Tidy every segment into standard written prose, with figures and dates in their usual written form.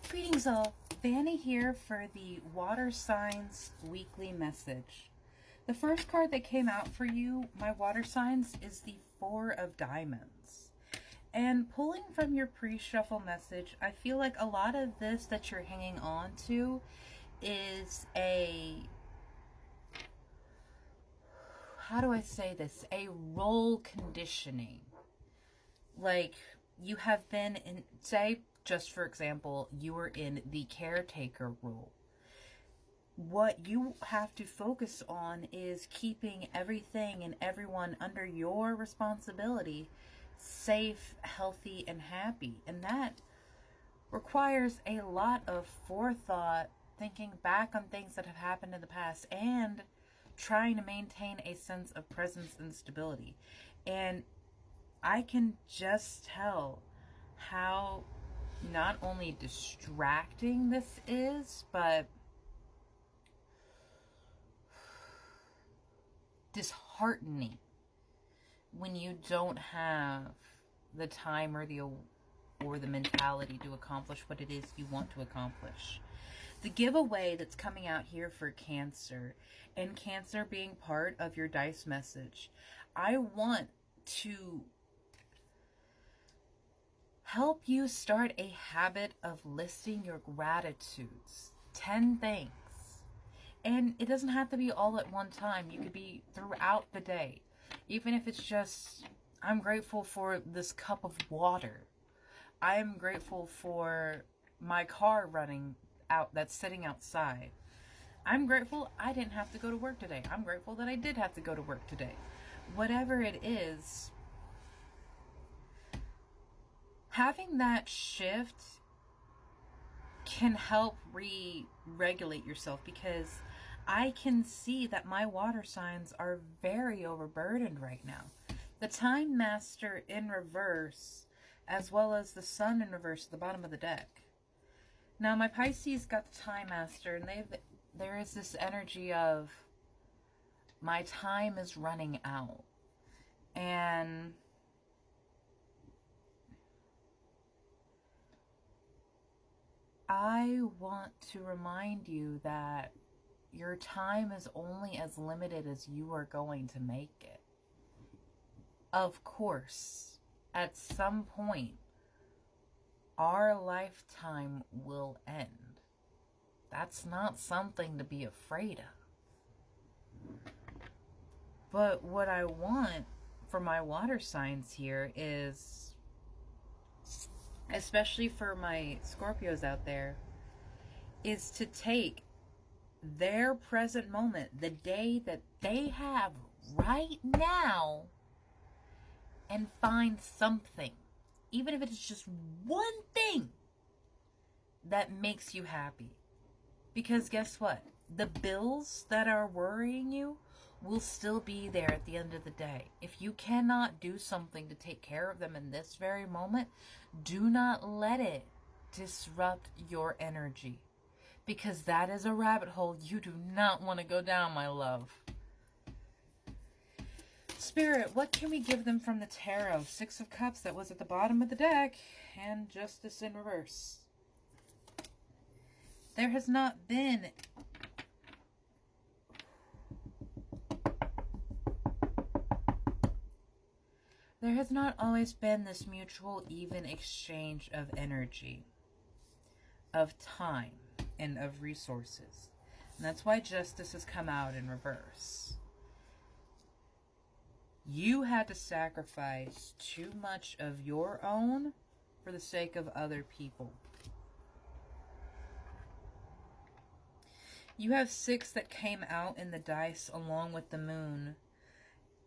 Greetings all, Vanna here for the Water Signs Weekly Message. The first card that came out for you, my water signs, is the Four of Diamonds. And pulling from your pre-shuffle message, I feel like a lot of this that you're hanging on to is how do I say this? A role conditioning. Like, you have been in, say, just for example, you were in the caretaker role. What you have to focus on is keeping everything and everyone under your responsibility safe, healthy, and happy. And that requires a lot of forethought, thinking back on things that have happened in the past, and trying to maintain a sense of presence and stability. And I can just tell how not only distracting this is, but disheartening when you don't have the time or the mentality to accomplish what it is you want to accomplish. The giveaway that's coming out here for Cancer, and Cancer being part of your dice message, I want to help you start a habit of listing your gratitudes. 10 things. And it doesn't have to be all at one time. You could be throughout the day. Even if it's just, I'm grateful for this cup of water. I'm grateful for my car running out that's sitting outside. I'm grateful I didn't have to go to work today. I'm grateful that I did have to go to work today. Whatever it is, having that shift can help re-regulate yourself, because I can see that my water signs are very overburdened right now. The Time Master in reverse, as well as the Sun in reverse at the bottom of the deck. Now, my Pisces got the Time Master, and there is this energy of my time is running out. And I want to remind you that your time is only as limited as you are going to make it. Of course, at some point, our lifetime will end. That's not something to be afraid of. But what I want for my water signs here is, especially for my Scorpios out there, is to take their present moment, the day that they have right now, and find something, even if it's just one thing, that makes you happy. Because guess what? The bills that are worrying you will still be there at the end of the day. If you cannot do something to take care of them in this very moment, do not let it disrupt your energy, because that is a rabbit hole you do not want to go down, my love. Spirit, what can we give them from the tarot? Six of Cups that was at the bottom of the deck, and Justice in reverse. There has not been There has not always been this mutual, even exchange of energy, of time, and of resources. And that's why Justice has come out in reverse. You had to sacrifice too much of your own for the sake of other people. You have 6 that came out in the dice along with the moon.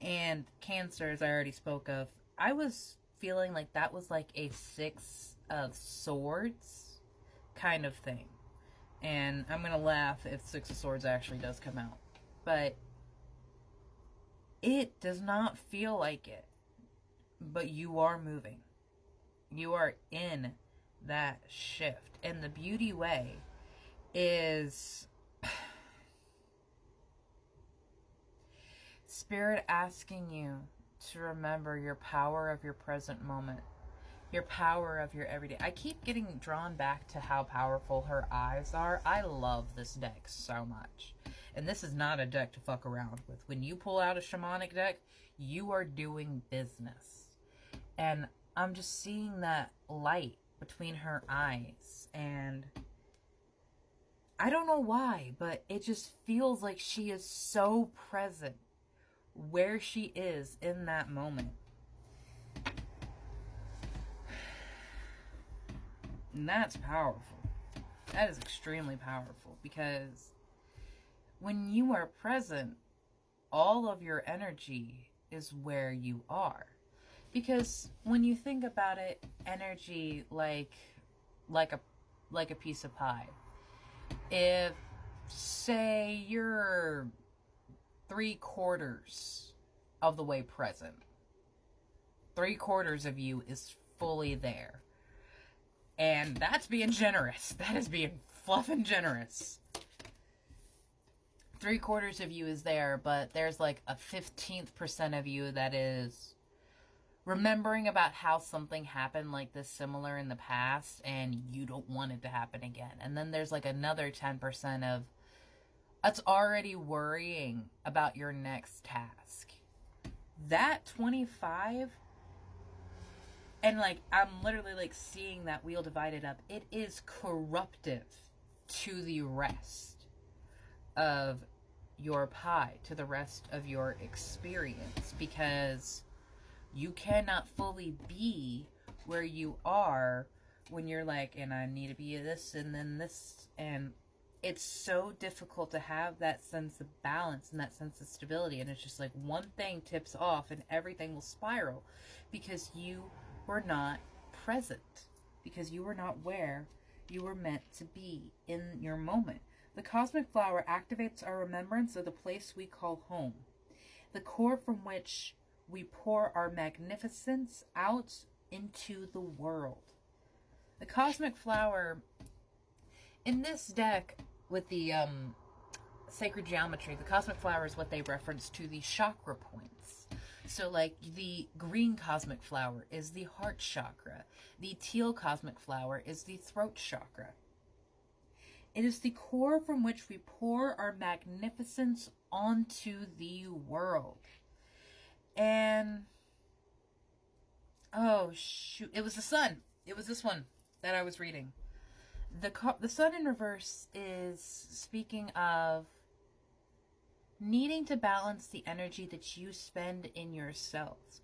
And Cancer, as I already spoke of, I was feeling like that was like a 6 of Swords kind of thing. And I'm going to laugh if 6 of Swords actually does come out. But it does not feel like it. But you are moving. You are in that shift. And the beauty way is Spirit asking you to remember your power of your present moment. Your power of your everyday. I keep getting drawn back to how powerful her eyes are. I love this deck so much. And this is not a deck to fuck around with. When you pull out a shamanic deck, you are doing business. And I'm just seeing that light between her eyes. And I don't know why, but it just feels like she is so present where she is in that moment. And that's powerful. That is extremely powerful, because when you are present, all of your energy is where you are. Because when you think about it, energy like a piece of pie. If, say, you're 3/4 of the way present, 3/4 of you is fully there. And that's being generous. That is being fluffing generous. 3/4 of you is there, but there's like a 15% of you that is remembering about how something happened like this similar in the past, and you don't want it to happen again. And then there's like another 10% of that's already worrying about your next task. That 25, and like I'm literally like seeing that wheel divided up. It is corruptive to the rest of your pie, to the rest of your experience, because you cannot fully be where you are when you're like, and I need to be this and then this, and it's so difficult to have that sense of balance and that sense of stability. And it's just like one thing tips off and everything will spiral, because you were not present, because you were not where you were meant to be in your moment. The cosmic flower activates our remembrance of the place we call home, the core from which we pour our magnificence out into the world. The cosmic flower in this deck with the sacred geometry, the cosmic flower is what they reference to the chakra points. So like the green cosmic flower is the heart chakra. The teal cosmic flower is the throat chakra. It is the core from which we pour our magnificence onto the world. And oh shoot, it was the sun. It was this one that I was reading. The sun in reverse is speaking of needing to balance the energy that you spend in yourselves.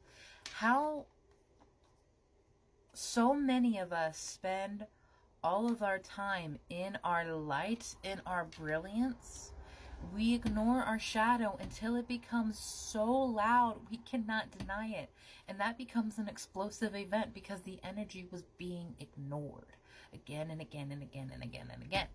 How so many of us spend all of our time in our light, in our brilliance. We ignore our shadow until it becomes so loud we cannot deny it. And that becomes an explosive event because the energy was being ignored again and again and again and again and again.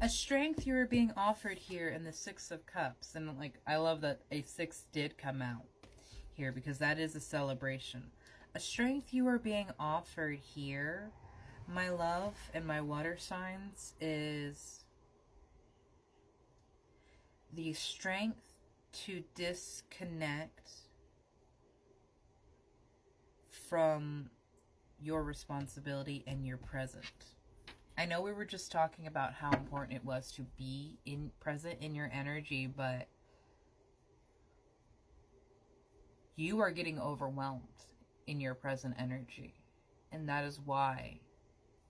A strength you are being offered here in the Six of Cups. And like, I love that a 6 did come out here, because that is a celebration. A strength you are being offered here, my love and my water signs, is the strength to disconnect from your responsibility and your present. I know we were just talking about how important it was to be present in your energy, but you are getting overwhelmed in your present energy. And that is why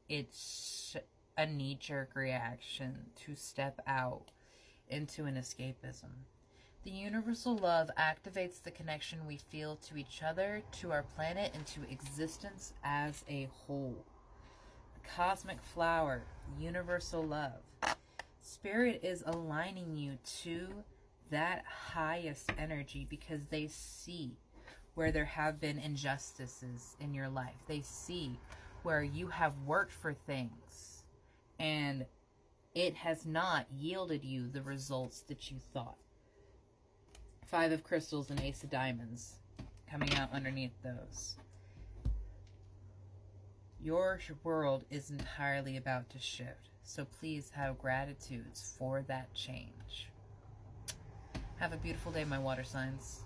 it's a knee-jerk reaction to step out into an escapism. The universal love activates the connection we feel to each other, to our planet, and to existence as a whole. The cosmic flower, universal love. Spirit is aligning you to that highest energy because they see where there have been injustices in your life. They see where you have worked for things and it has not yielded you the results that you thought. 5 of crystals and Ace of diamonds coming out underneath those. Your world is entirely about to shift, so please have gratitudes for that change. Have a beautiful day, my water signs.